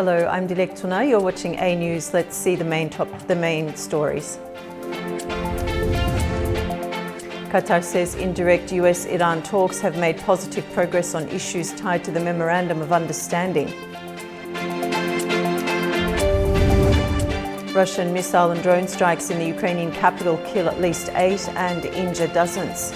Hello, I'm Dilek Tuna. You're watching A News. Let's see the main stories. Qatar says indirect U.S Iran talks have made positive progress on issues tied to the Memorandum of Understanding. Russian missile and drone strikes in the Ukrainian capital kill at least 8 and injure dozens.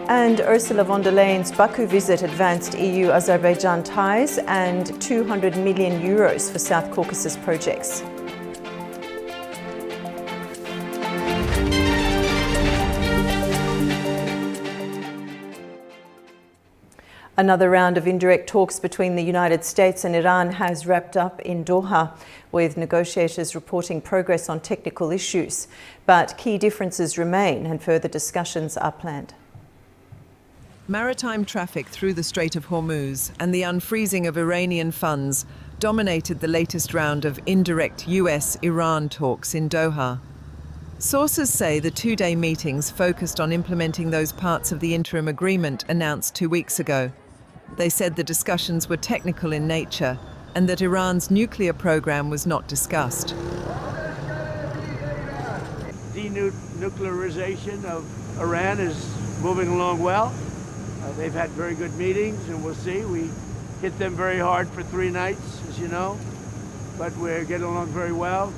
And Ursula von der Leyen's Baku visit advanced EU Azerbaijan ties and 200 million euros for South Caucasus projects. Another round of indirect talks between the United States and Iran has wrapped up in Doha, with negotiators reporting progress on technical issues. But key differences remain and further discussions are planned. Maritime traffic through the Strait of Hormuz and the unfreezing of Iranian funds dominated the latest round of indirect U.S.-Iran talks in Doha. Sources say the two-day meetings focused on implementing those parts of the interim agreement announced 2 weeks ago. They said the discussions were technical in nature and that Iran's nuclear program was not discussed. Denuclearization of Iran is moving along well. They've had very good meetings, and we'll see. We hit them very hard for 3 nights, as you know, but we're getting along very well.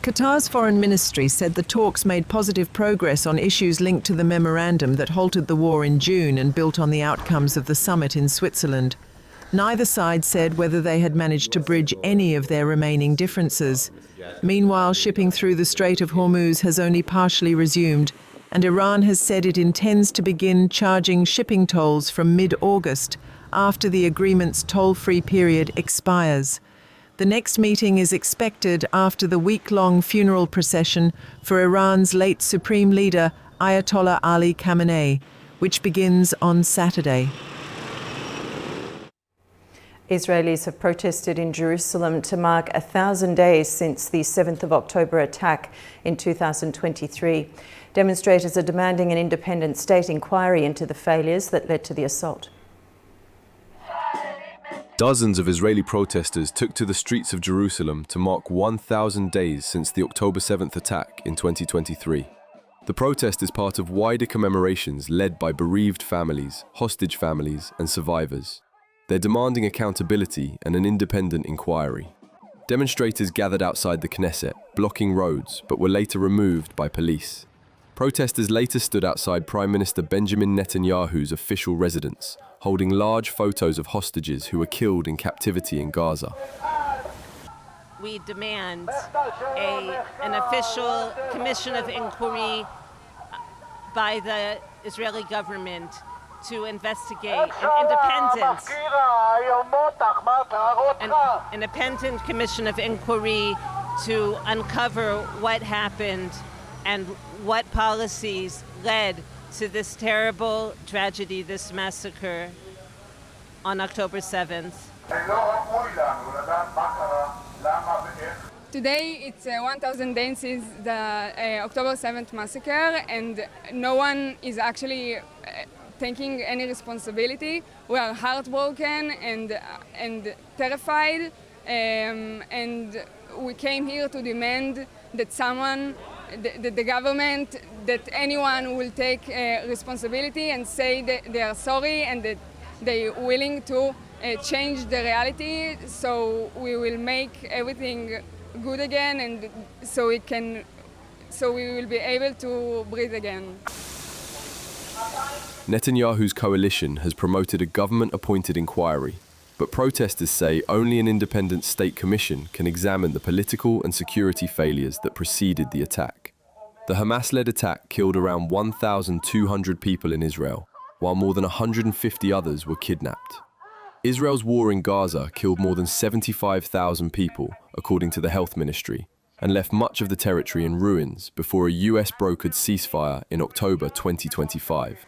Qatar's foreign ministry said the talks made positive progress on issues linked to the memorandum that halted the war in June and built on the outcomes of the summit in Switzerland. Neither side said whether they had managed to bridge any of their remaining differences. Meanwhile, shipping through the Strait of Hormuz has only partially resumed, and Iran has said it intends to begin charging shipping tolls from mid-August after the agreement's toll-free period expires. The next meeting is expected after the week-long funeral procession for Iran's late Supreme Leader Ayatollah Ali Khamenei, which begins on Saturday. Israelis have protested in Jerusalem to mark 1,000 days since the 7th of October attack in 2023. Demonstrators are demanding an independent state inquiry into the failures that led to the assault. Dozens of Israeli protesters took to the streets of Jerusalem to mark 1,000 days since the October 7th attack in 2023. The protest is part of wider commemorations led by bereaved families, hostage families, and survivors. They're demanding accountability and an independent inquiry. Demonstrators gathered outside the Knesset, blocking roads, but were later removed by police. Protesters later stood outside Prime Minister Benjamin Netanyahu's official residence, holding large photos of hostages who were killed in captivity in Gaza. We demand an official commission of inquiry by the Israeli government to investigate an independent commission of inquiry to uncover what happened and what policies led to this terrible tragedy, this massacre on October 7th. Today it's 1,000 days since the October 7th massacre, and no one is actually taking any responsibility. We are heartbroken and terrified, and we came here to demand that the government, that anyone will take responsibility and say that they are sorry and that they are willing to change the reality, so we will make everything good again, and so we will be able to breathe again. Netanyahu's coalition has promoted a government-appointed inquiry, but protesters say only an independent state commission can examine the political and security failures that preceded the attack. The Hamas-led attack killed around 1,200 people in Israel, while more than 150 others were kidnapped. Israel's war in Gaza killed more than 75,000 people, according to the Health Ministry, and left much of the territory in ruins before a US-brokered ceasefire in October 2025.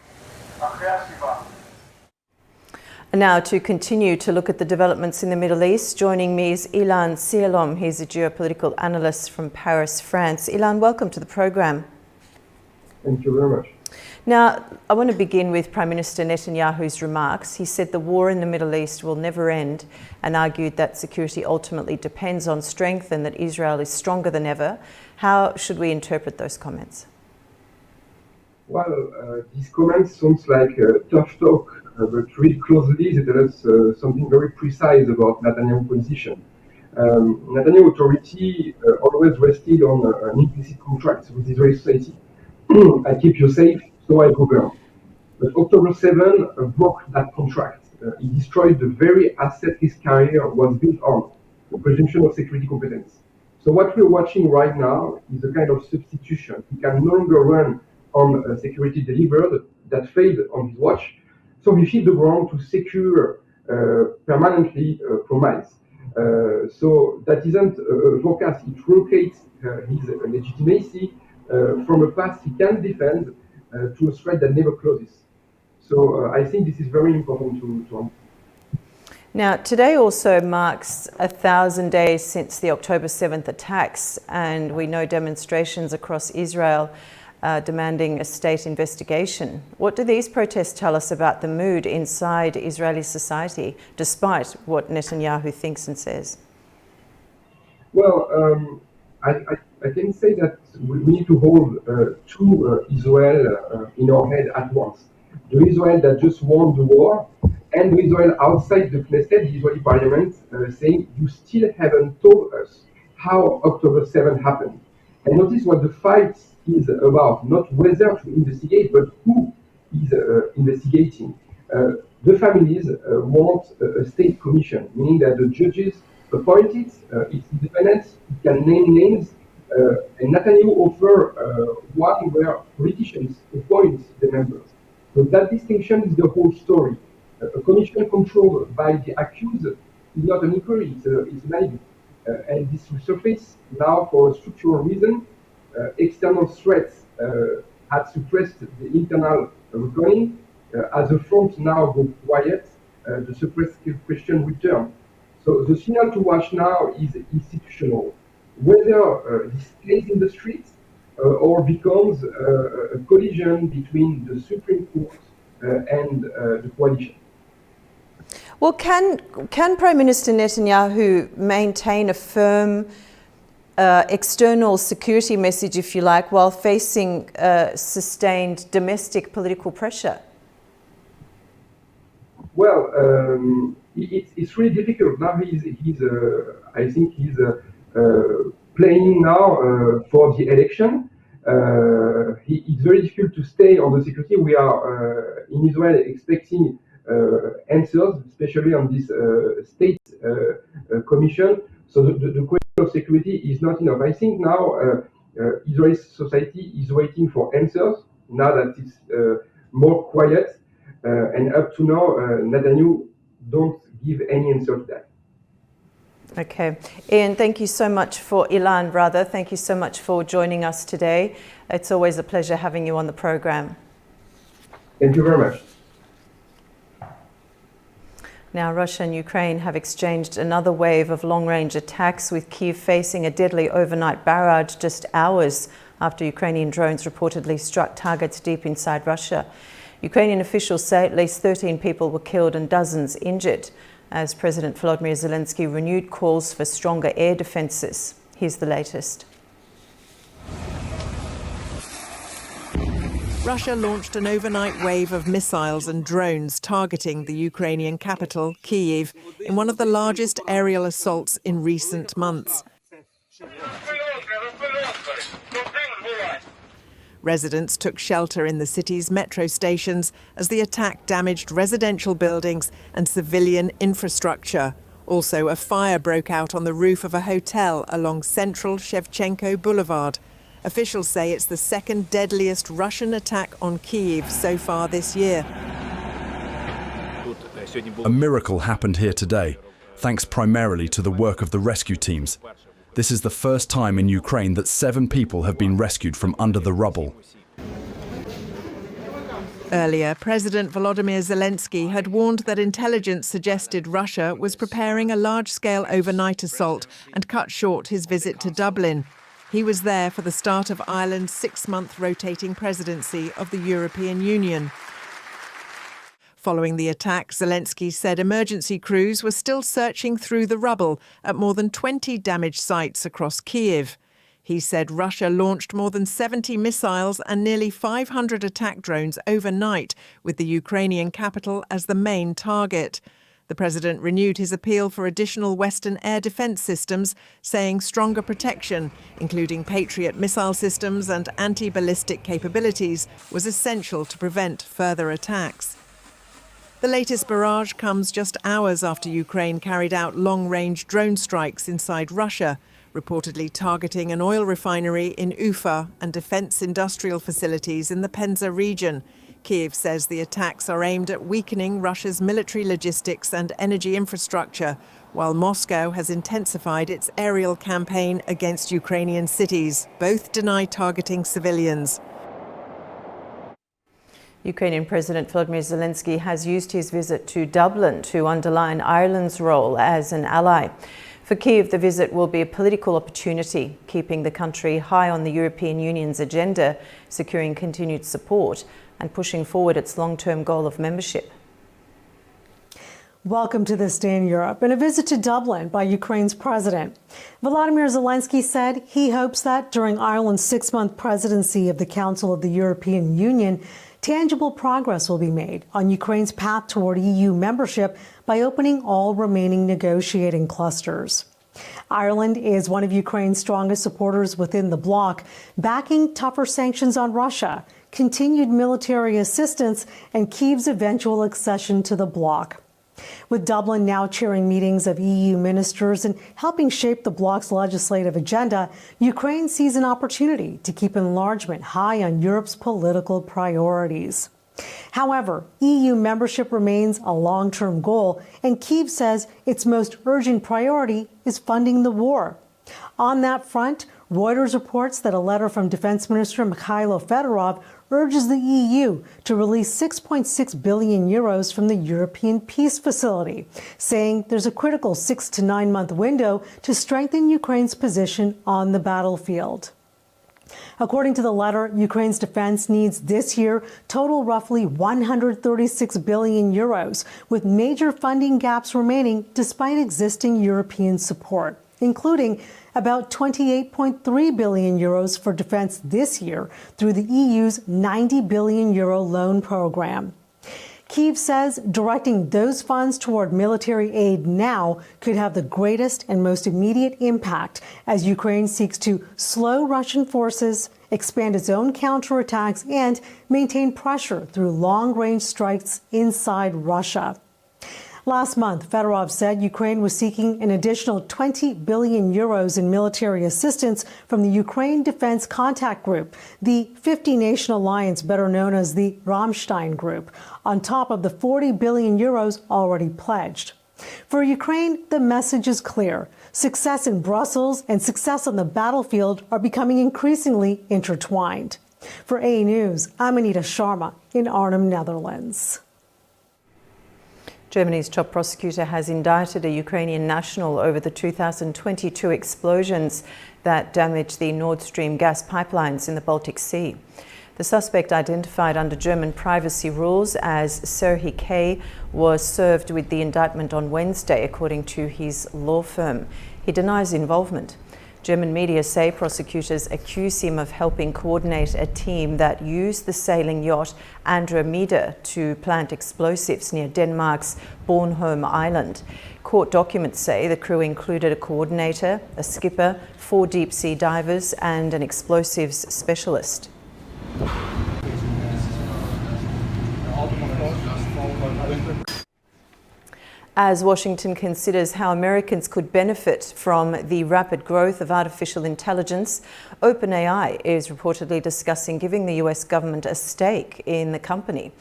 And now to continue to look at the developments in the Middle East, joining me is Ilan Sialom. He's a geopolitical analyst from Paris, France. Ilan, welcome to the program. Thank you very much. Now, I want to begin with Prime Minister Netanyahu's remarks. He said the war in the Middle East will never end and argued that security ultimately depends on strength and that Israel is stronger than ever. How should we interpret those comments? Well, these comments sounds like tough talk, but read closely, they tell us something very precise about Netanyahu's position. Netanyahu's authority always rested on an implicit contract with Israeli society. I keep you safe, so I govern. But October 7 broke that contract. It destroyed the very asset his career was built on, the presumption of security competence. So what we're watching right now is a kind of substitution. He can no longer run on security delivered that failed on his watch. So he hit the ground to secure permanently promise. So that isn't a forecast. It truncates his legitimacy from a past he can defend to a threat that never closes. So I think this is very important to Now, today also marks 1,000 days since the October 7th attacks, and we know demonstrations across Israel demanding a state investigation. What do these protests tell us about the mood inside Israeli society, despite what Netanyahu thinks and says? Well, I can say that we need to hold two Israel in our head at once. The Israel that just won the war, and the Israel outside the Knesset, the Israeli parliament, saying, you still haven't told us how October 7 happened. And notice what the fight is about, not whether to investigate, but who is investigating. The families want a state commission, meaning that the judges appoint it, it's independent, it can name names, and Netanyahu offer one where politicians appoint the members. So that distinction is the whole story. A commission controlled by the accused is not an inquiry, it's an alibi. And this resurfaces now for a structural reason. External threats had suppressed the internal reckoning. As the front now go quiet, the suppressed question return. So the signal to watch now is institutional. Whether this stays in the streets or becomes a collision between the Supreme Court and the coalition. Well, can Prime Minister Netanyahu maintain a firm external security message, if you like, while facing sustained domestic political pressure? Well, it's really difficult. Now I think he's playing now for the election. It's very difficult to stay on the security. We are in Israel expecting answers, especially on this state commission. So the question of security is not enough. I think now Israeli society is waiting for answers, now that it's more quiet. And up to now, Netanyahu don't give any answer to that. Okay. Ian, thank you so much thank you so much for joining us today. It's always a pleasure having you on the program. Thank you very much. Now, Russia and Ukraine have exchanged another wave of long-range attacks, with Kyiv facing a deadly overnight barrage just hours after Ukrainian drones reportedly struck targets deep inside Russia. Ukrainian officials say at least 13 people were killed and dozens injured, as President Volodymyr Zelensky renewed calls for stronger air defences. Here's the latest. Russia launched an overnight wave of missiles and drones targeting the Ukrainian capital, Kyiv, in one of the largest aerial assaults in recent months. Residents took shelter in the city's metro stations as the attack damaged residential buildings and civilian infrastructure. Also, a fire broke out on the roof of a hotel along central Shevchenko Boulevard. Officials say it's the second deadliest Russian attack on Kyiv so far this year. A miracle happened here today, thanks primarily to the work of the rescue teams. This is the first time in Ukraine that 7 people have been rescued from under the rubble. Earlier, President Volodymyr Zelensky had warned that intelligence suggested Russia was preparing a large-scale overnight assault and cut short his visit to Dublin. He was there for the start of Ireland's 6-month rotating presidency of the European Union. Following the attack, Zelensky said emergency crews were still searching through the rubble at more than 20 damaged sites across Kyiv. He said Russia launched more than 70 missiles and nearly 500 attack drones overnight, with the Ukrainian capital as the main target. The president renewed his appeal for additional Western air defence systems, saying stronger protection, including Patriot missile systems and anti-ballistic capabilities, was essential to prevent further attacks. The latest barrage comes just hours after Ukraine carried out long-range drone strikes inside Russia, reportedly targeting an oil refinery in Ufa and defence industrial facilities in the Penza region. Kyiv says the attacks are aimed at weakening Russia's military logistics and energy infrastructure, while Moscow has intensified its aerial campaign against Ukrainian cities. Both deny targeting civilians. Ukrainian President Volodymyr Zelensky has used his visit to Dublin to underline Ireland's role as an ally. For Kyiv, the visit will be a political opportunity, keeping the country high on the European Union's agenda, securing continued support and pushing forward its long-term goal of membership. Welcome to This Day in Europe and a visit to Dublin by Ukraine's president. Volodymyr Zelensky said he hopes that during Ireland's 6-month presidency of the Council of the European Union, tangible progress will be made on Ukraine's path toward EU membership by opening all remaining negotiating clusters. Ireland is one of Ukraine's strongest supporters within the bloc, backing tougher sanctions on Russia, continued military assistance, and Kyiv's eventual accession to the bloc. With Dublin now chairing meetings of EU ministers and helping shape the bloc's legislative agenda, Ukraine sees an opportunity to keep enlargement high on Europe's political priorities. However, EU membership remains a long-term goal, and Kyiv says its most urgent priority is funding the war. On that front, Reuters reports that a letter from Defense Minister Mikhailo Fedorov urges the EU to release 6.6 billion euros from the European Peace Facility, saying there's a critical 6 to 9 month window to strengthen Ukraine's position on the battlefield. According to the letter, Ukraine's defense needs this year total roughly 136 billion euros, with major funding gaps remaining despite existing European support, including about 28.3 billion euros for defense this year through the EU's 90 billion euro loan program. Kyiv says directing those funds toward military aid now could have the greatest and most immediate impact as Ukraine seeks to slow Russian forces, expand its own counterattacks, and maintain pressure through long-range strikes inside Russia. Last month, Fedorov said Ukraine was seeking an additional 20 billion euros in military assistance from the Ukraine Defense Contact Group, the 50-nation alliance better known as the Rammstein Group, on top of the 40 billion euros already pledged. For Ukraine, the message is clear. Success in Brussels and success on the battlefield are becoming increasingly intertwined. For A News, I'm Anita Sharma in Arnhem, Netherlands. Germany's top prosecutor has indicted a Ukrainian national over the 2022 explosions that damaged the Nord Stream gas pipelines in the Baltic Sea. The suspect, identified under German privacy rules as Serhiy K., was served with the indictment on Wednesday, according to his law firm. He denies involvement. German media say prosecutors accuse him of helping coordinate a team that used the sailing yacht Andromeda to plant explosives near Denmark's Bornholm Island. Court documents say the crew included a coordinator, a skipper, 4 deep-sea divers, and an explosives specialist. As Washington considers how Americans could benefit from the rapid growth of artificial intelligence, OpenAI is reportedly discussing giving the US government a stake in the company.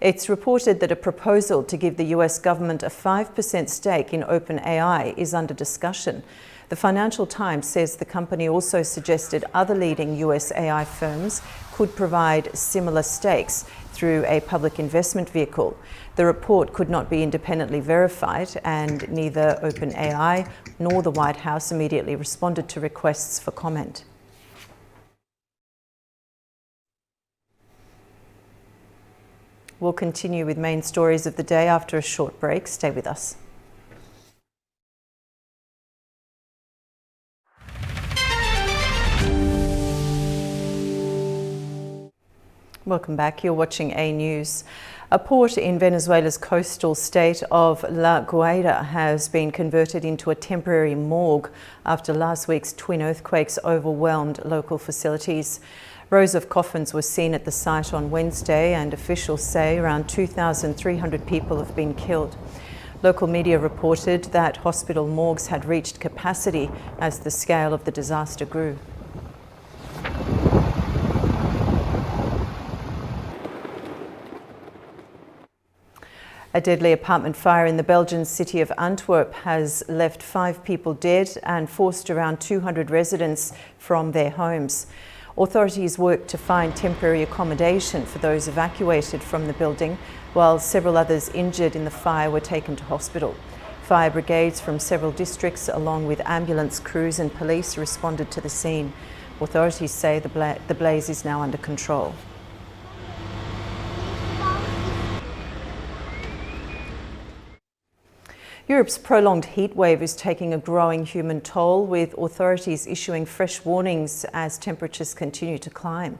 It's reported that a proposal to give the US government a 5% stake in OpenAI is under discussion. The Financial Times says the company also suggested other leading US AI firms could provide similar stakes through a public investment vehicle. The report could not be independently verified, and neither OpenAI nor the White House immediately responded to requests for comment. We'll continue with main stories of the day after a short break. Stay with us. Welcome back. You're watching A News. A port in Venezuela's coastal state of La Guaira has been converted into a temporary morgue after last week's twin earthquakes overwhelmed local facilities. Rows of coffins were seen at the site on Wednesday, and officials say around 2,300 people have been killed. Local media reported that hospital morgues had reached capacity as the scale of the disaster grew. A deadly apartment fire in the Belgian city of Antwerp has left 5 people dead and forced around 200 residents from their homes. Authorities worked to find temporary accommodation for those evacuated from the building, while several others injured in the fire were taken to hospital. Fire brigades from several districts, along with ambulance crews and police, responded to the scene. Authorities say the blaze is now under control. Europe's prolonged heat wave is taking a growing human toll, with authorities issuing fresh warnings as temperatures continue to climb.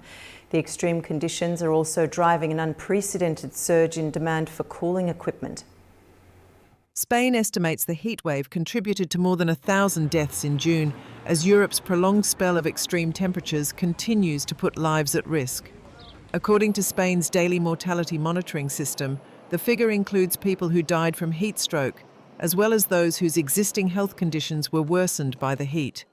The extreme conditions are also driving an unprecedented surge in demand for cooling equipment. Spain estimates the heatwave contributed to more than 1,000 deaths in June, as Europe's prolonged spell of extreme temperatures continues to put lives at risk. According to Spain's daily mortality monitoring system, the figure includes people who died from heat stroke, as well as those whose existing health conditions were worsened by the heat.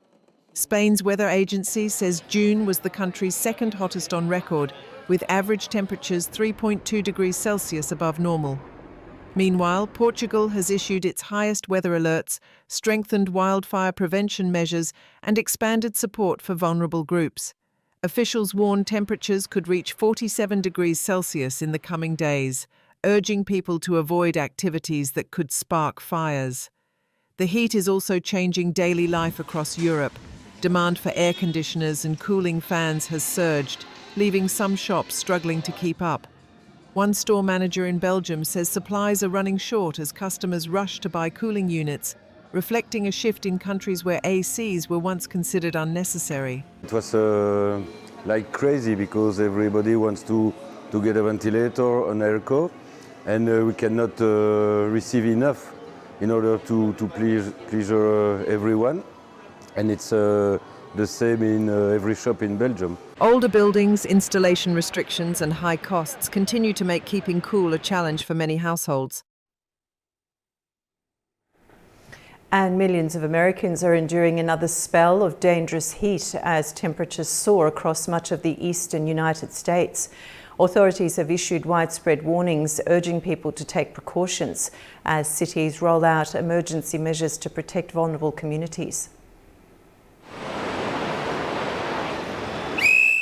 Spain's weather agency says June was the country's second hottest on record, with average temperatures 3.2 degrees Celsius above normal. Meanwhile, Portugal has issued its highest weather alerts, strengthened wildfire prevention measures, and expanded support for vulnerable groups. Officials warn temperatures could reach 47 degrees Celsius in the coming days, urging people to avoid activities that could spark fires. The heat is also changing daily life across Europe. Demand for air conditioners and cooling fans has surged, leaving some shops struggling to keep up. One store manager in Belgium says supplies are running short as customers rush to buy cooling units, reflecting a shift in countries where ACs were once considered unnecessary. It was like crazy because everybody wants to get a ventilator, an airco, and we cannot receive enough in order to please everyone. And it's the same in every shop in Belgium. Older buildings, installation restrictions and high costs continue to make keeping cool a challenge for many households. And millions of Americans are enduring another spell of dangerous heat as temperatures soar across much of the eastern United States. Authorities have issued widespread warnings urging people to take precautions as cities roll out emergency measures to protect vulnerable communities.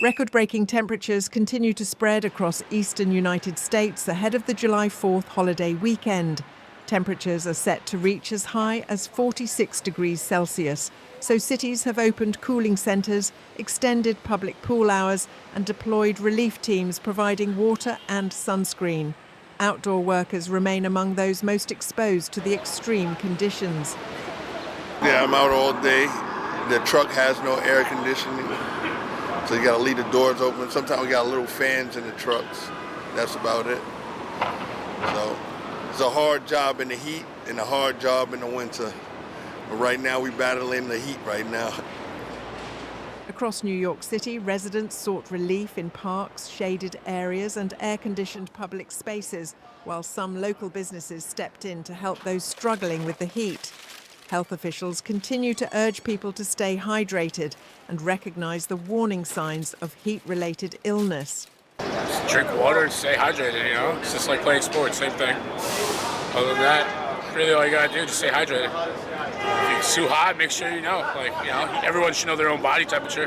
Record-breaking temperatures continue to spread across eastern United States ahead of the July 4th holiday weekend. Temperatures are set to reach as high as 46 degrees Celsius, so cities have opened cooling centres, extended public pool hours and deployed relief teams providing water and sunscreen. Outdoor workers remain among those most exposed to the extreme conditions. Yeah, I'm out all day. The truck has no air conditioning, so you got to leave the doors open. Sometimes we got little fans in the trucks. That's about it. So it's a hard job in the heat and a hard job in the winter. But right now we're battling the heat right now. Across New York City, residents sought relief in parks, shaded areas and air-conditioned public spaces, while some local businesses stepped in to help those struggling with the heat. Health officials continue to urge people to stay hydrated and recognise the warning signs of heat-related illness. Just drink water and stay hydrated, you know? It's just like playing sports, same thing. Other than that, really all you gotta do is just stay hydrated. If it's too hot, make sure you know. Like, you know, everyone should know their own body temperature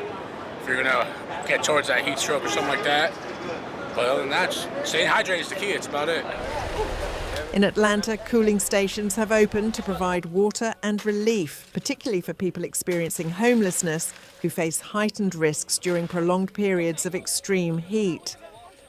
if you're gonna get towards that heat stroke or something like that. But other than that, staying hydrated is the key, it's about it. In Atlanta, cooling stations have opened to provide water and relief, particularly for people experiencing homelessness who face heightened risks during prolonged periods of extreme heat.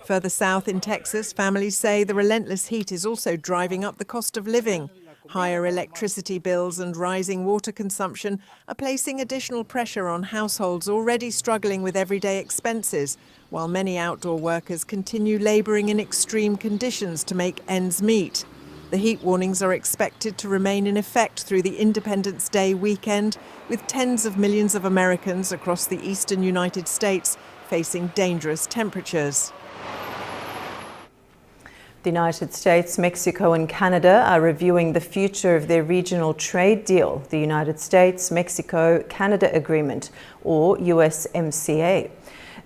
Further south in Texas, families say the relentless heat is also driving up the cost of living. Higher electricity bills and rising water consumption are placing additional pressure on households already struggling with everyday expenses, while many outdoor workers continue labouring in extreme conditions to make ends meet. The heat warnings are expected to remain in effect through the Independence Day weekend, with tens of millions of Americans across the eastern United States facing dangerous temperatures. The United States, Mexico and Canada are reviewing the future of their regional trade deal, the United States-Mexico-Canada Agreement, or USMCA.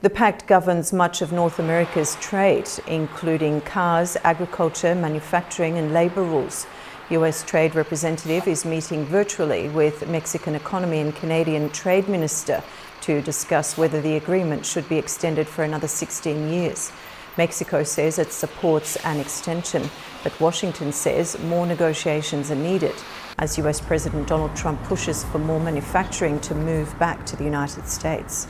The pact governs much of North America's trade, including cars, agriculture, manufacturing and labour rules. US Trade Representative is meeting virtually with Mexican Economy and Canadian Trade Minister to discuss whether the agreement should be extended for another 16 years. Mexico says it supports an extension, but Washington says more negotiations are needed as US President Donald Trump pushes for more manufacturing to move back to the United States.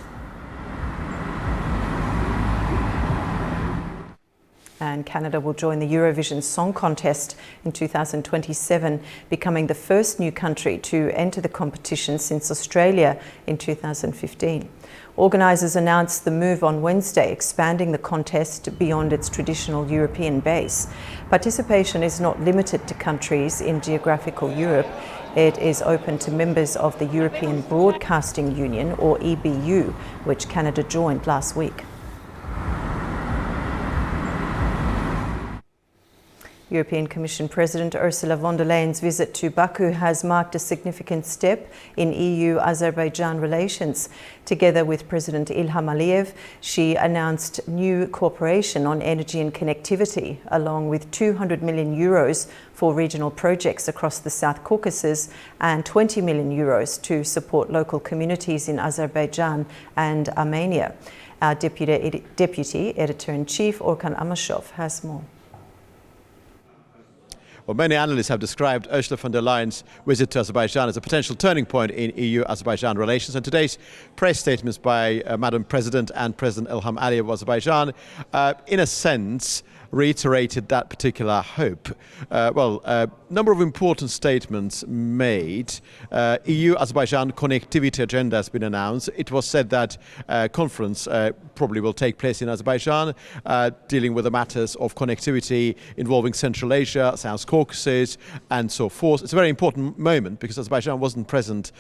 And Canada will join the Eurovision Song Contest in 2027, becoming the first new country to enter the competition since Australia in 2015. Organisers announced the move on Wednesday, expanding the contest beyond its traditional European base. Participation is not limited to countries in geographical Europe. It is open to members of the European Broadcasting Union, or EBU, which Canada joined last week. European Commission President Ursula von der Leyen's visit to Baku has marked a significant step in EU Azerbaijan relations. Together with President Ilham Aliyev, she announced new cooperation on energy and connectivity, along with 200 million euros for regional projects across the South Caucasus and 20 million euros to support local communities in Azerbaijan and Armenia. Our Deputy Editor-in-Chief, Orkan Amashov, has more. Well, many analysts have described Ursula von der Leyen's visit to Azerbaijan as a potential turning point in EU-Azerbaijan relations. And today's press statements by Madam President and President Ilham Aliyev of Azerbaijan, in a sense, reiterated that particular hope. Number of important statements made. EU-Azerbaijan connectivity agenda has been announced. It was said that a conference probably will take place in Azerbaijan, dealing with the matters of connectivity involving Central Asia, South Caucasus, and so forth. It's a very important moment because Azerbaijan wasn't present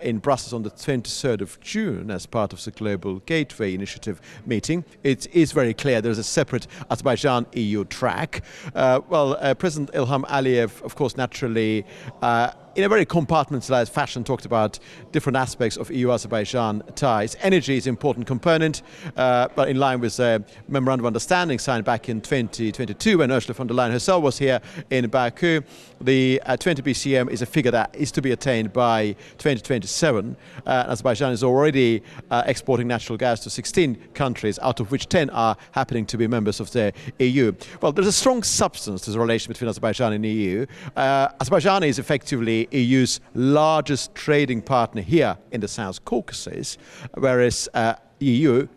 in Brussels on the 23rd of June as part of the Global Gateway Initiative meeting. It is very clear there is a separate Azerbaijan EU track. President Ilham Aliyev, of course, naturally, in a very compartmentalized fashion, talked about different aspects of EU-Azerbaijan ties. Energy is an important component, but in line with the Memorandum of Understanding signed back in 2022 when Ursula von der Leyen herself was here in Baku. The 20 BCM is a figure that is to be attained by 2027. Azerbaijan is already exporting natural gas to 16 countries, out of which 10 are happening to be members of the EU. Well, there's a strong substance to the relation between Azerbaijan and the EU. Azerbaijan is effectively EU's largest trading partner here in the South Caucasus, whereas EU,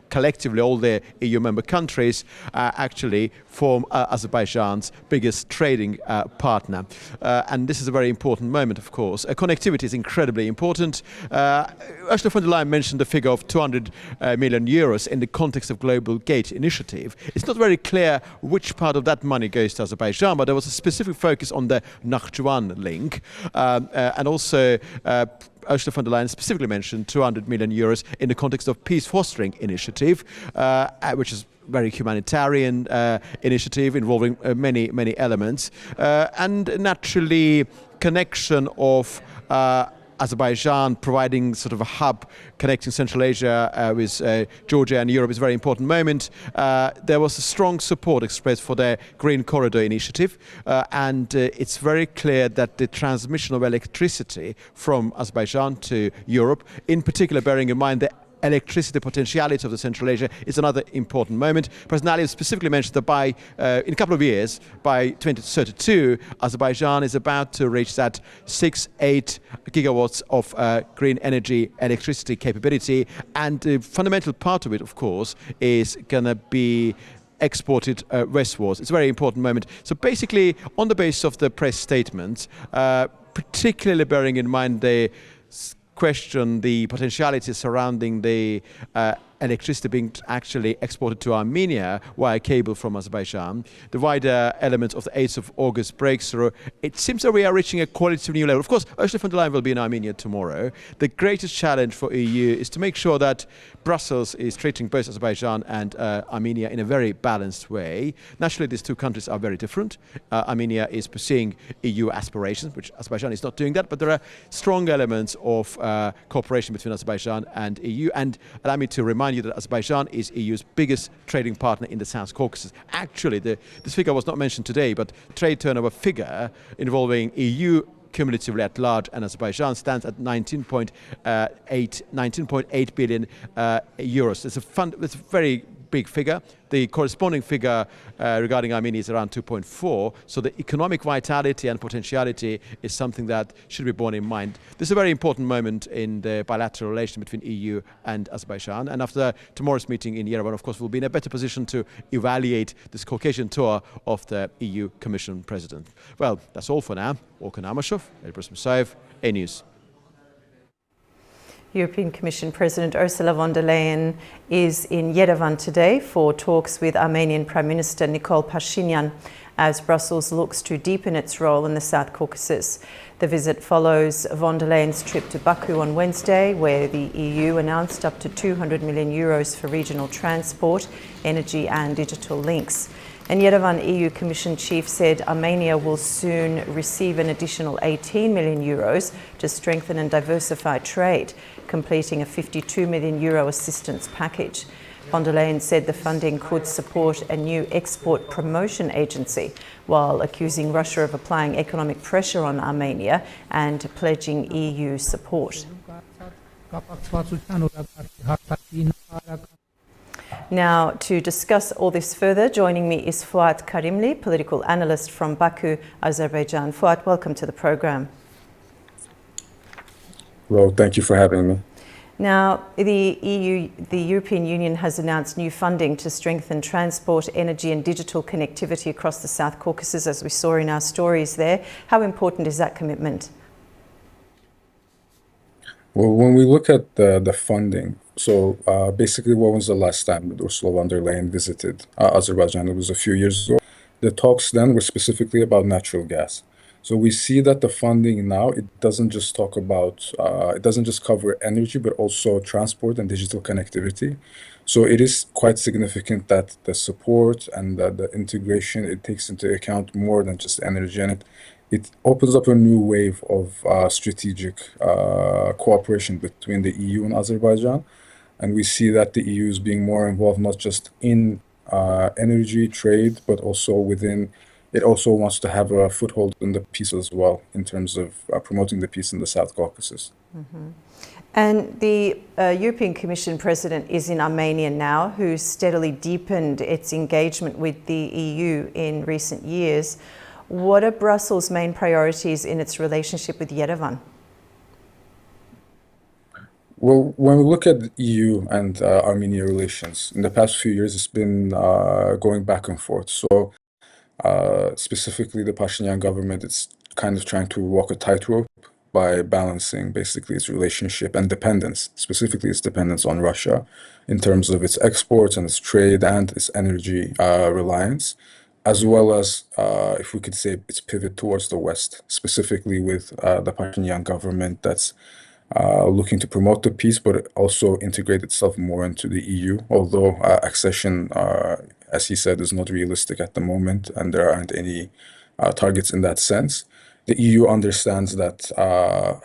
collectively all the EU member countries, actually form Azerbaijan's biggest trading partner. And this is a very important moment, of course. Connectivity is incredibly important. Ursula von der Leyen mentioned the figure of 200 million euros in the context of Global Gate Initiative. It's not very clear which part of that money goes to Azerbaijan, but there was a specific focus on the Nakhchivan link. And also Ursula von der Leyen specifically mentioned 200 million euros in the context of Peace Fostering Initiative, which is very humanitarian initiative involving many elements, and naturally connection of Azerbaijan providing sort of a hub connecting Central Asia with Georgia and Europe is a very important moment. There was a strong support expressed for the Green Corridor initiative, and it's very clear that the transmission of electricity from Azerbaijan to Europe, in particular bearing in mind the electricity potentiality of the Central Asia is another important moment. President Aliyev specifically mentioned that in a couple of years, by 2032, Azerbaijan is about to reach that 6-8 gigawatts of green energy electricity capability, and the fundamental part of it, of course, is going to be exported westwards. It's a very important moment. So basically, on the basis of the press statement, particularly bearing in mind the question, the potentiality surrounding the electricity being actually exported to Armenia via cable from Azerbaijan, the wider elements of the 8th of August breakthrough, it seems that we are reaching a qualitative new level. Of course, Ursula von der Leyen will be in Armenia tomorrow. The greatest challenge for EU is to make sure that Brussels is treating both Azerbaijan and Armenia in a very balanced way. Naturally, these two countries are very different. Armenia is pursuing EU aspirations, which Azerbaijan is not doing that, but there are strong elements of cooperation between Azerbaijan and EU. And allow me to remind you that Azerbaijan is EU's biggest trading partner in the South Caucasus. Actually, this figure was not mentioned today, but trade turnover figure involving EU cumulatively at large and Azerbaijan stands at 19.8 billion euros. It's a very big figure. The corresponding figure regarding Armenia is around 2.4. So the economic vitality and potentiality is something that should be borne in mind. This is a very important moment in the bilateral relation between EU and Azerbaijan. And after tomorrow's meeting in Yerevan, of course, we'll be in a better position to evaluate this Caucasian tour of the EU Commission President. Well, that's all for now. Orkan Amashov, Elbrus Musayev, A-News. European Commission President Ursula von der Leyen is in Yerevan today for talks with Armenian Prime Minister Nikol Pashinyan as Brussels looks to deepen its role in the South Caucasus. The visit follows von der Leyen's trip to Baku on Wednesday, where the EU announced up to 200 million euros for regional transport, energy and digital links. And Yerevan EU Commission chief said Armenia will soon receive an additional 18 million euros to strengthen and diversify trade, completing a 52 million euro assistance package. Von der Leyen said the funding could support a new export promotion agency, while accusing Russia of applying economic pressure on Armenia and pledging EU support. Now, to discuss all this further, joining me is Fuat Karimli, political analyst from Baku, Azerbaijan. Fuat, welcome to the program. Well, thank you for having me. Now, the European Union has announced new funding to strengthen transport, energy and digital connectivity across the South Caucasus, as we saw in our stories there. How important is that commitment? Well, when we look at the funding, so basically what was the last time that Ursula von der Leyen visited Azerbaijan? It was a few years ago. The talks then were specifically about natural gas. So we see that the funding now, it doesn't just cover energy, but also transport and digital connectivity. So it is quite significant that the support and the integration, it takes into account more than just energy, and it opens up a new wave of strategic cooperation between the EU and Azerbaijan. And we see that the EU is being more involved, not just in energy trade, but also it also wants to have a foothold in the peace as well, in terms of promoting the peace in the South Caucasus. Mm-hmm. And the European Commission President is in Armenia now, who's steadily deepened its engagement with the EU in recent years. What are Brussels' main priorities in its relationship with Yerevan? Well, when we look at the EU and Armenia relations, in the past few years, it's been going back and forth. So specifically, the Pashinyan government, it's kind of trying to walk a tightrope by balancing basically its relationship and dependence, specifically its dependence on Russia in terms of its exports and its trade and its energy reliance, as well as, if we could say, its pivot towards the West, specifically with the Pashinyan government that's looking to promote the peace, but also integrate itself more into the EU, although accession, as he said, is not realistic at the moment, and there aren't any targets in that sense. The EU understands that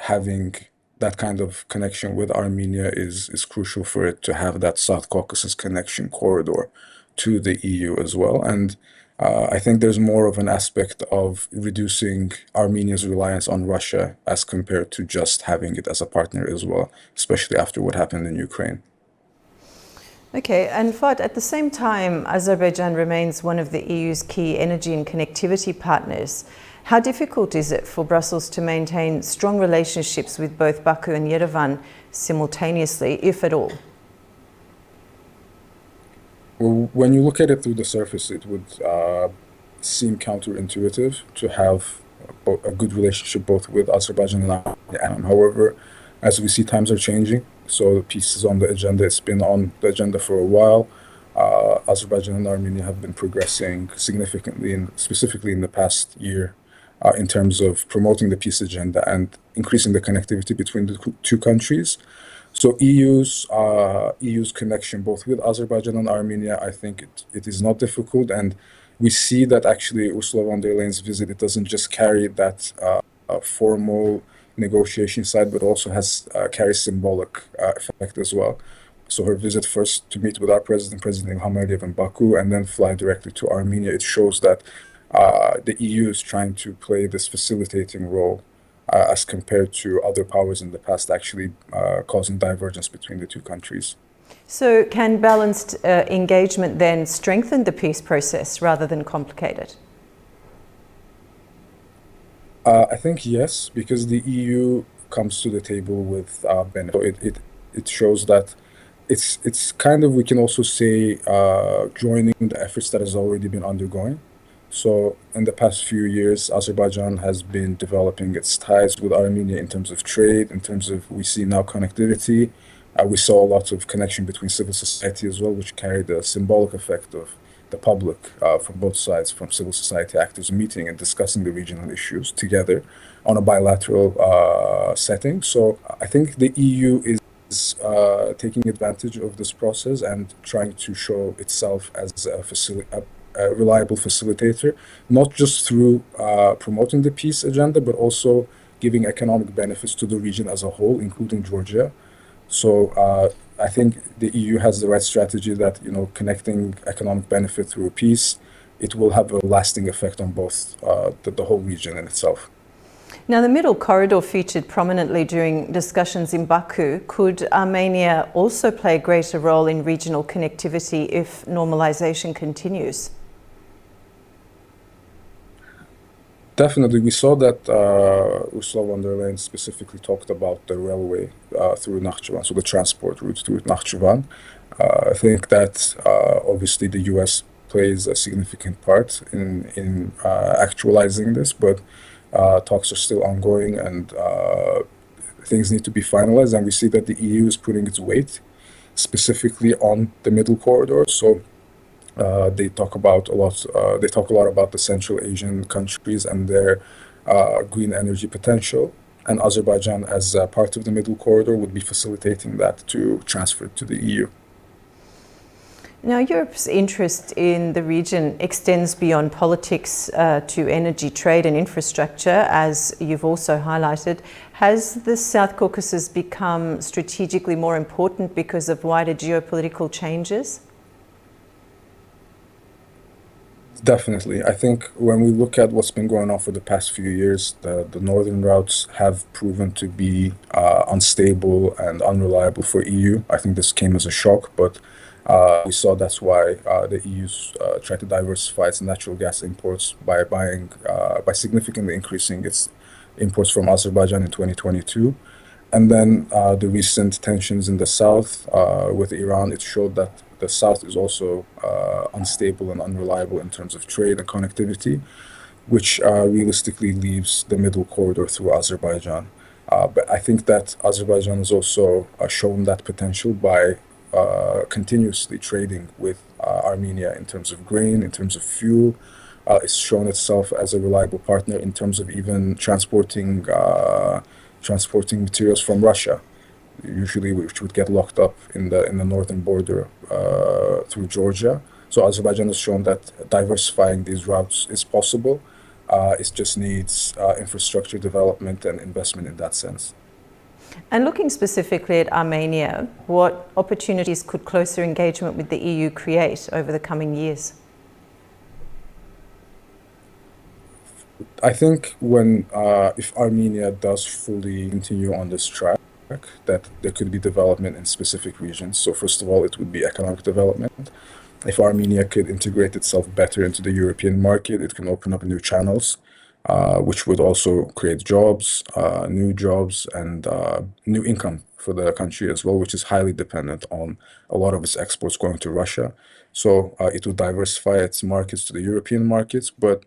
having that kind of connection with Armenia is crucial for it to have that South Caucasus connection corridor to the EU as well. And I think there's more of an aspect of reducing Armenia's reliance on Russia as compared to just having it as a partner as well, especially after what happened in Ukraine. Okay, and Fahd, at the same time, Azerbaijan remains one of the EU's key energy and connectivity partners. How difficult is it for Brussels to maintain strong relationships with both Baku and Yerevan simultaneously, if at all? Well, when you look at it through the surface, it would seem counterintuitive to have a good relationship both with Azerbaijan and Armenia. However, as we see, times are changing. So peace is on the agenda. It's been on the agenda for a while. Azerbaijan and Armenia have been progressing significantly, specifically in the past year, in terms of promoting the peace agenda and increasing the connectivity between the two countries. So EU's connection both with Azerbaijan and Armenia, I think it is not difficult, and we see that actually Ursula von der Leyen's visit, it doesn't just carry that formal negotiation side, but also carries symbolic effect as well. So her visit first to meet with our president, President Ilham Aliyev in Baku, and then fly directly to Armenia, it shows that the EU is trying to play this facilitating role as compared to other powers in the past, actually causing divergence between the two countries. So can balanced engagement then strengthen the peace process rather than complicate it? I think yes, because the EU comes to the table with benefit. It shows that it's kind of, we can also say, joining the efforts that has already been undergoing. So in the past few years, Azerbaijan has been developing its ties with Armenia in terms of trade, in terms of, we see now connectivity. We saw a lot of connection between civil society as well, which carried a symbolic effect of the public from both sides, from civil society actors meeting and discussing the regional issues together on a bilateral setting. So I think the EU is taking advantage of this process and trying to show itself as a reliable facilitator, not just through promoting the peace agenda, but also giving economic benefits to the region as a whole, including Georgia. So I think the EU has the right strategy that, connecting economic benefit through peace, it will have a lasting effect on both the whole region in itself. Now, the Middle Corridor featured prominently during discussions in Baku. Could Armenia also play a greater role in regional connectivity if normalization continues? Definitely. We saw that Ursula von der Leyen specifically talked about the railway through Nakhchivan, so the transport route through Nakhchivan. I think that obviously the U.S. plays a significant part in actualizing this, but talks are still ongoing and things need to be finalized. And we see that the EU is putting its weight specifically on the Middle Corridor. So they talk a lot about the Central Asian countries and their green energy potential. And Azerbaijan, as part of the Middle Corridor, would be facilitating that to transfer to the EU. Now, Europe's interest in the region extends beyond politics to energy, trade and infrastructure, as you've also highlighted. Has the South Caucasus become strategically more important because of wider geopolitical changes? Definitely. I think when we look at what's been going on for the past few years, the northern routes have proven to be unstable and unreliable for EU. I think this came as a shock, but we saw that's why the EU's tried to diversify its natural gas imports by significantly increasing its imports from Azerbaijan in 2022. And then the recent tensions in the south with Iran, it showed that the south is also unstable and unreliable in terms of trade and connectivity, which realistically leaves the Middle Corridor through Azerbaijan. But I think that Azerbaijan has also shown that potential by continuously trading with Armenia in terms of grain, in terms of fuel. It's shown itself as a reliable partner in terms of even transporting materials from Russia, usually which would get locked up in the northern border through Georgia. So Azerbaijan has shown that diversifying these routes is possible. It just needs infrastructure development and investment in that sense. And looking specifically at Armenia, what opportunities could closer engagement with the EU create over the coming years? I think if Armenia does fully continue on this track, that there could be development in specific regions. So first of all, it would be economic development. If Armenia could integrate itself better into the European market, it can open up new channels, which would also create jobs, and new income for the country as well, which is highly dependent on a lot of its exports going to Russia. So it would diversify its markets to the European markets, but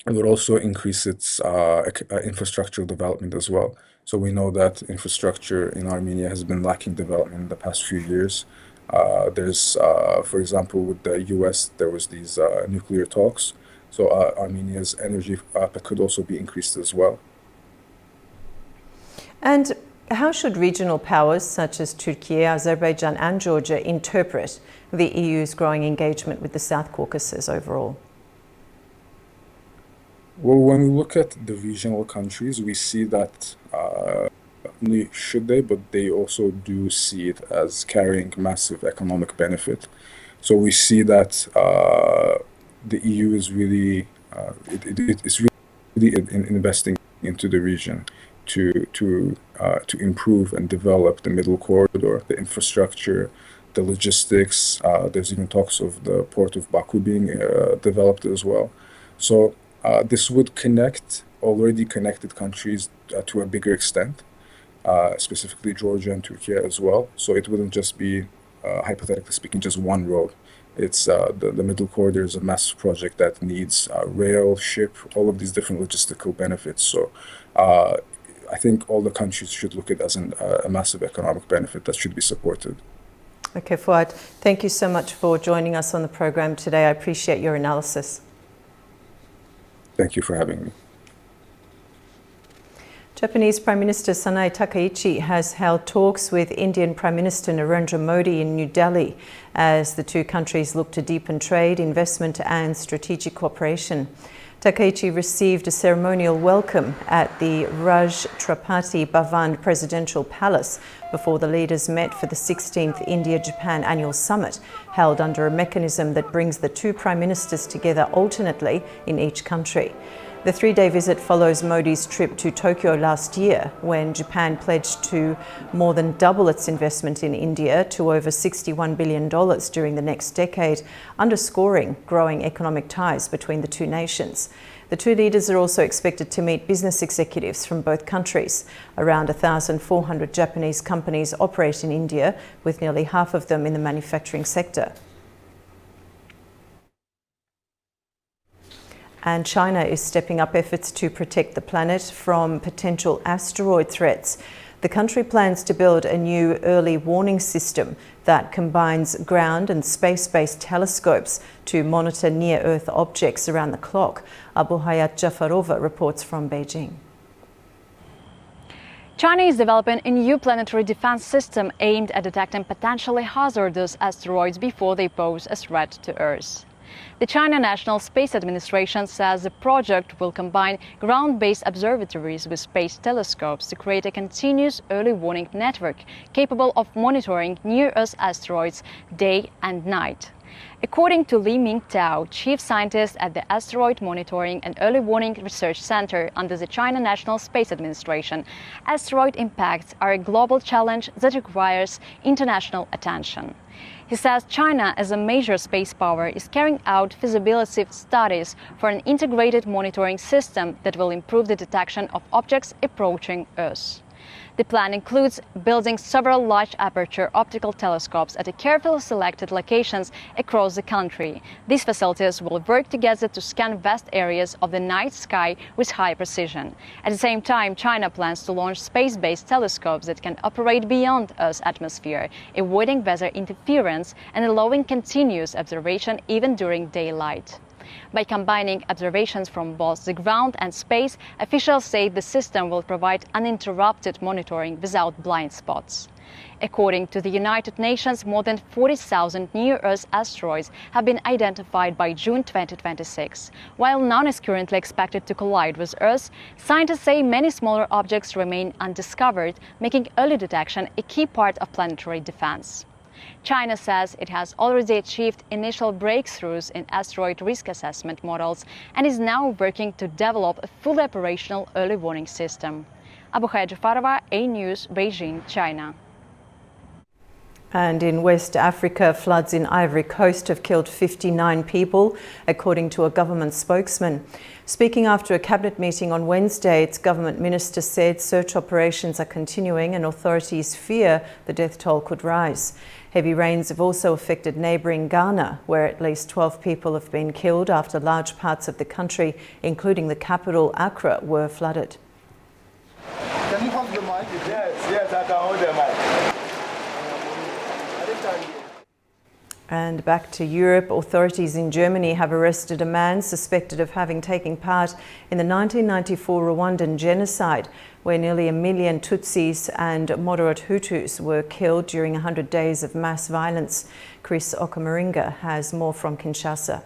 it would also increase its infrastructural development as well. So we know that infrastructure in Armenia has been lacking development in the past few years. For example, with the U.S., there was these nuclear talks. So Armenia's energy could also be increased as well. And how should regional powers such as Turkey, Azerbaijan and Georgia interpret the EU's growing engagement with the South Caucasus overall? Well, when we look at the regional countries, we see that but they also do see it as carrying massive economic benefit. So we see that the EU is really investing into the region to improve and develop the middle corridor, the infrastructure, the logistics. There's even talks of the port of Baku being developed as well. So this would connect already connected countries to a bigger extent, specifically Georgia and Turkey as well. So it wouldn't just be, hypothetically speaking, just one road. It's the middle corridor is a massive project that needs rail, ship, all of these different logistical benefits. So I think all the countries should look at it as a massive economic benefit that should be supported. Okay, Fuad, thank you so much for joining us on the program today. I appreciate your analysis. Thank you for having me. Japanese Prime Minister Sanae Takaichi has held talks with Indian Prime Minister Narendra Modi in New Delhi as the two countries look to deepen trade, investment and strategic cooperation. Takaichi received a ceremonial welcome at the Rashtrapati Bhavan Presidential Palace before the leaders met for the 16th India-Japan Annual Summit, held under a mechanism that brings the two prime ministers together alternately in each country. The three-day visit follows Modi's trip to Tokyo last year, when Japan pledged to more than double its investment in India to over $61 billion during the next decade, underscoring growing economic ties between the two nations. The two leaders are also expected to meet business executives from both countries. Around 1,400 Japanese companies operate in India, with nearly half of them in the manufacturing sector. And China is stepping up efforts to protect the planet from potential asteroid threats. The country plans to build a new early warning system that combines ground and space-based telescopes to monitor near-Earth objects around the clock. Abu Hayat Jafarova reports from Beijing. China is developing a new planetary defense system aimed at detecting potentially hazardous asteroids before they pose a threat to Earth. The China National Space Administration says the project will combine ground-based observatories with space telescopes to create a continuous early warning network capable of monitoring near-Earth asteroids day and night. According to Li Mingtao, chief scientist at the Asteroid Monitoring and Early Warning Research Center under the China National Space Administration, asteroid impacts are a global challenge that requires international attention. He says China, as a major space power, is carrying out feasibility studies for an integrated monitoring system that will improve the detection of objects approaching Earth. The plan includes building several large aperture optical telescopes at carefully selected locations across the country. These facilities will work together to scan vast areas of the night sky with high precision. At the same time, China plans to launch space-based telescopes that can operate beyond Earth's atmosphere, avoiding weather interference and allowing continuous observation even during daylight. By combining observations from both the ground and space, officials say the system will provide uninterrupted monitoring without blind spots. According to the United Nations, more than 40,000 near-Earth asteroids have been identified by June 2026. While none is currently expected to collide with Earth, scientists say many smaller objects remain undiscovered, making early detection a key part of planetary defense. China says it has already achieved initial breakthroughs in asteroid risk assessment models and is now working to develop a fully operational early warning system. Abukhaya Jafarova, A News, Beijing, China. And in West Africa, floods in Ivory Coast have killed 59 people, according to a government spokesman. Speaking after a cabinet meeting on Wednesday, its government minister said search operations are continuing and authorities fear the death toll could rise. Heavy rains have also affected neighbouring Ghana, where at least 12 people have been killed after large parts of the country, including the capital Accra, were flooded. Can you hold the mic? Yes, I can hold the mic. And back to Europe, authorities in Germany have arrested a man suspected of having taken part in the 1994 Rwandan genocide, where nearly 1 million Tutsis and moderate Hutus were killed during 100 days of mass violence. Chris Okamaringa has more from Kinshasa.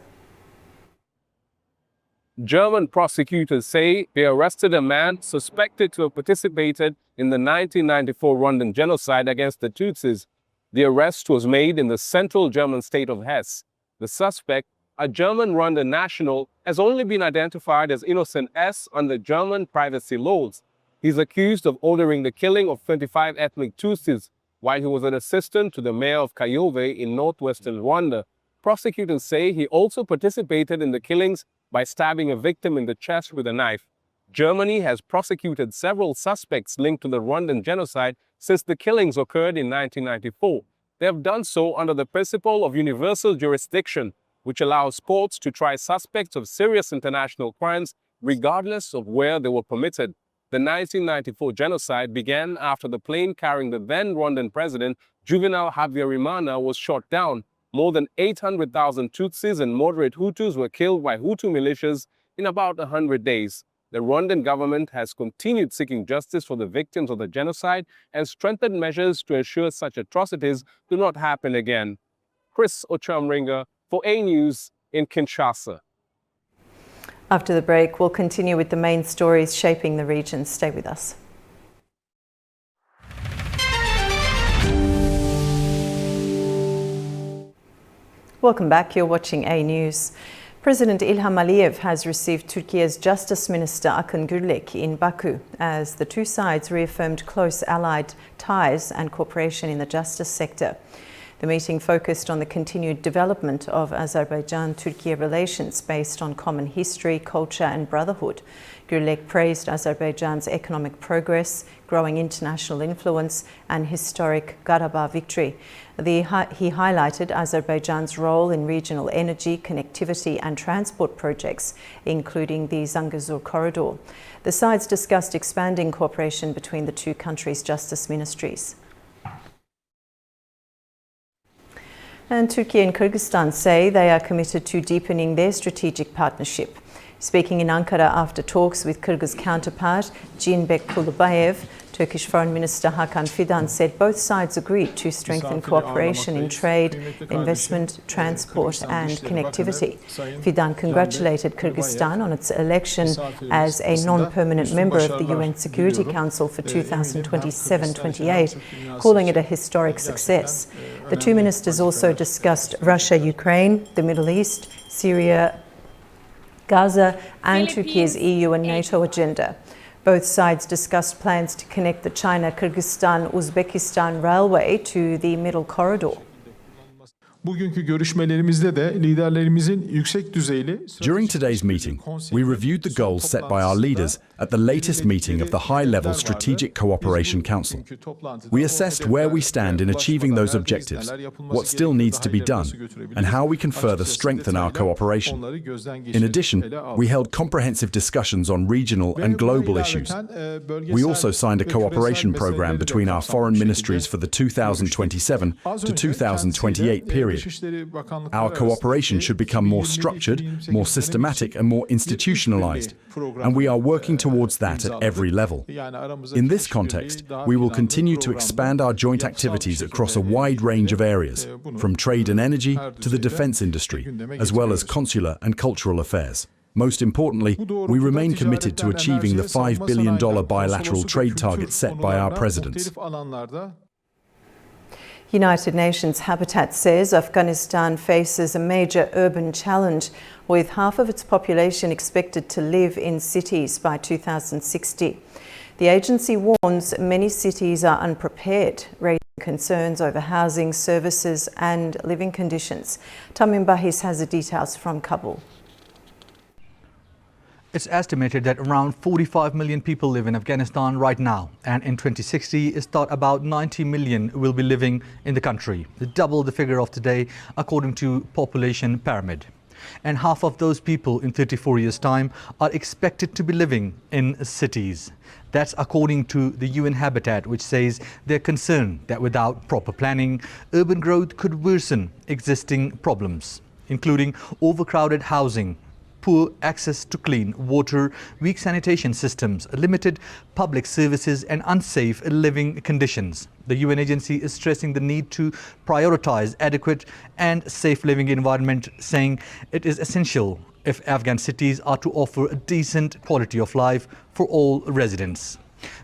German prosecutors say they arrested a man suspected to have participated in the 1994 Rwandan genocide against the Tutsis. The arrest was made in the central German state of Hesse. The suspect, a German Rwandan national, has only been identified as Innocent S under German privacy laws. He's accused of ordering the killing of 25 ethnic Tutsis while he was an assistant to the mayor of Kayove in northwestern Rwanda. Prosecutors say he also participated in the killings by stabbing a victim in the chest with a knife. Germany has prosecuted several suspects linked to the Rwandan genocide since the killings occurred in 1994. They have done so under the principle of universal jurisdiction, which allows courts to try suspects of serious international crimes regardless of where they were committed. The 1994 genocide began after the plane carrying the then Rwandan president, Juvenal Habyarimana, was shot down. More than 800,000 Tutsis and moderate Hutus were killed by Hutu militias in about 100 days. The Rwandan government has continued seeking justice for the victims of the genocide and strengthened measures to ensure such atrocities do not happen again. Chris Ochamringa for A News in Kinshasa. After the break, we'll continue with the main stories shaping the region. Stay with us. Welcome back. You're watching A News. President Ilham Aliyev has received Turkey's Justice Minister Akın Gürlek in Baku as the two sides reaffirmed close allied ties and cooperation in the justice sector. The meeting focused on the continued development of Azerbaijan-Turkey relations based on common history, culture and brotherhood. Gürlek praised Azerbaijan's economic progress, growing international influence and historic Karabakh victory. He highlighted Azerbaijan's role in regional energy, connectivity and transport projects, including the Zangezur corridor. The sides discussed expanding cooperation between the two countries' justice ministries. And Turkey and Kyrgyzstan say they are committed to deepening their strategic partnership. Speaking in Ankara after talks with Kyrgyz counterpart Jinbek Kulubayev, Turkish Foreign Minister Hakan Fidan said both sides agreed to strengthen cooperation in trade, investment, transport and connectivity. Fidan congratulated Kyrgyzstan on its election as a non-permanent member of the UN Security Council for 2027-28, calling it a historic success. The two ministers also discussed Russia, Ukraine, the Middle East, Syria, Gaza and Turkey's EU and NATO agenda. Both sides discussed plans to connect the China-Kyrgyzstan-Uzbekistan railway to the Middle Corridor. Bugünkü görüşmelerimizde de liderlerimizin yüksek düzeyli. During today's meeting, we reviewed the goals set by our leaders at the latest meeting of the High-Level Strategic Cooperation Council. We assessed where we stand in achieving those objectives, what still needs to be done, and how we can further strengthen our cooperation. In addition, we held comprehensive discussions on regional and global issues. We also signed a cooperation program between our foreign ministries for the 2027 to 2028 period. Our cooperation should become more structured, more systematic and more institutionalized, and we are working towards that at every level. In this context, we will continue to expand our joint activities across a wide range of areas, from trade and energy to the defense industry, as well as consular and cultural affairs. Most importantly, we remain committed to achieving the $5 billion bilateral trade target set by our presidents. United Nations Habitat says Afghanistan faces a major urban challenge, with half of its population expected to live in cities by 2060. The agency warns many cities are unprepared, raising concerns over housing, services and living conditions. Tamim Bahis has the details from Kabul. It's estimated that around 45 million people live in Afghanistan right now, and in 2060 it's thought about 90 million will be living in the country, double the figure of today according to Population Pyramid. And half of those people in 34 years' time are expected to be living in cities. That's according to the UN Habitat, which says they're concerned that without proper planning, urban growth could worsen existing problems, including overcrowded housing, poor access to clean water, weak sanitation systems, limited public services and unsafe living conditions. The UN agency is stressing the need to prioritize adequate and safe living environment, saying it is essential if Afghan cities are to offer a decent quality of life for all residents.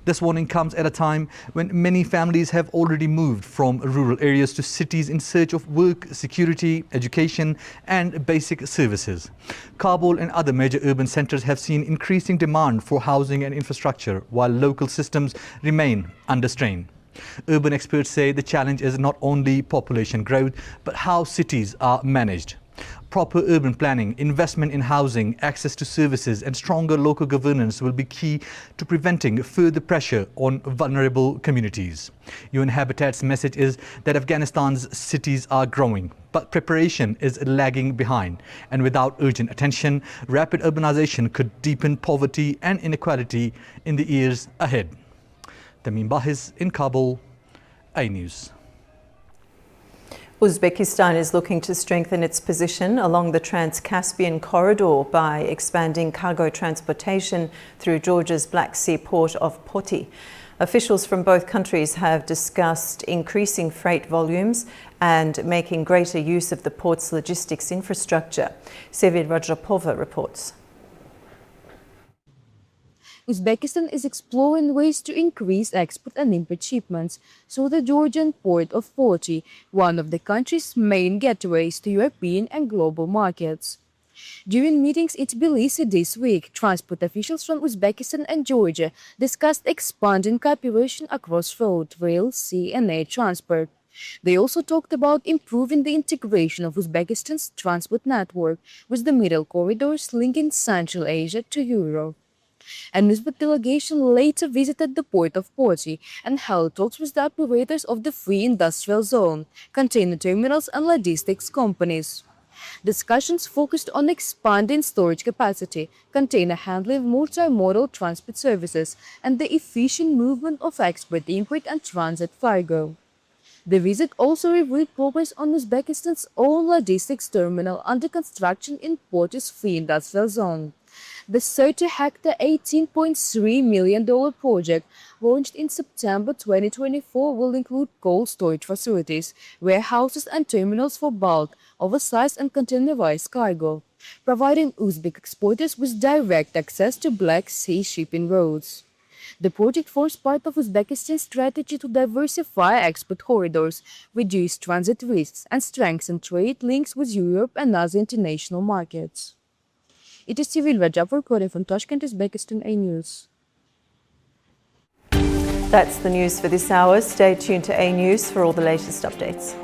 This warning comes at a time when many families have already moved from rural areas to cities in search of work, security, education and basic services. Kabul and other major urban centers have seen increasing demand for housing and infrastructure, while local systems remain under strain. Urban experts say the challenge is not only population growth, but how cities are managed. Proper urban planning, investment in housing, access to services and stronger local governance will be key to preventing further pressure on vulnerable communities. UN Habitat's message is that Afghanistan's cities are growing, but preparation is lagging behind. And without urgent attention, rapid urbanization could deepen poverty and inequality in the years ahead. Tamim Bahis in Kabul, iNews. Uzbekistan is looking to strengthen its position along the Trans-Caspian corridor by expanding cargo transportation through Georgia's Black Sea port of Poti. Officials from both countries have discussed increasing freight volumes and making greater use of the port's logistics infrastructure. Sevil Rajapova reports. Uzbekistan is exploring ways to increase export and import shipments through the Georgian port of Poti, one of the country's main gateways to European and global markets. During meetings in Tbilisi this week, transport officials from Uzbekistan and Georgia discussed expanding cooperation across road, rail, sea and air transport. They also talked about improving the integration of Uzbekistan's transport network with the middle corridors linking Central Asia to Europe. An Uzbek delegation later visited the port of Poti and held talks with the operators of the Free Industrial Zone, container terminals and logistics companies. Discussions focused on expanding storage capacity, container handling, multimodal transport services, and the efficient movement of export, import and transit cargo. The visit also reviewed progress on Uzbekistan's own logistics terminal under construction in Poti's Free Industrial Zone. The 30-hectare, $18.3 million project, launched in September 2024, will include cold storage facilities, warehouses and terminals for bulk, oversized and containerized cargo, providing Uzbek exporters with direct access to Black Sea shipping routes. The project forms part of Uzbekistan's strategy to diversify export corridors, reduce transit risks, and strengthen trade links with Europe and other international markets. It is Sevil Rajapova reporting from Tashkent, Uzbekistan, iNews. That's the news for this hour. Stay tuned to iNews for all the latest updates.